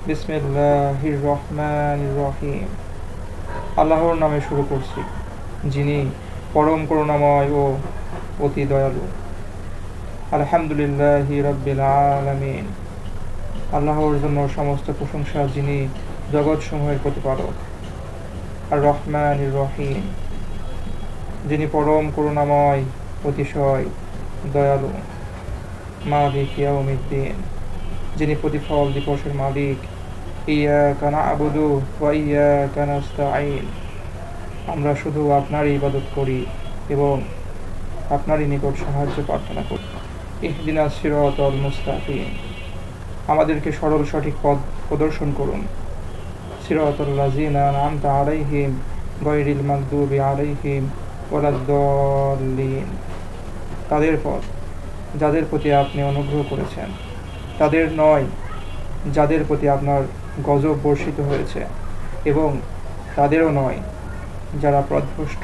বিসমিল্লাহির রহমানির রহিম। আল্লাহর নামে শুরু করছি, যিনি পরম করুণাময় ও অতি দয়ালু। আলহামদুলিল্লাহি রাব্বিল আলামিন। আল্লাহর জন্য সমস্ত প্রশংসা, যিনি জগৎসমূহের প্রতিপালক। আর রহমানির রহিম, যিনি পরম করুণাময়, অতিশয় দয়ালু। মালিক ইয়াউমিদ্দিন, যিনি প্রতিফল দিবসের মালিক। ইয়াকা না'বুদু ওয়া ইয়াকা নাস্তাঈন, আমরা শুধু আপনারই ইবাদত করি এবং আপনারই নিকট সাহায্য প্রার্থনা করি। ইহদিনাস সিরাতাল মুস্তাকিম, আমাদেরকে সরল সঠিক পথ প্রদর্শন করুন। সিরাতাল লাযিনা আন'আমতা আলাইহিম গায়রিল মাগদুবি আলাইহিম ওয়ালাদ-দাল্লিন, তাদের পথ যাদের প্রতি আপনি অনুগ্রহ করেছেন, তাদের নয় যাদের প্রতি আপনার গজব বর্ষিত হয়েছে, এবং তাদেরও নয় যারা পথভ্রষ্ট।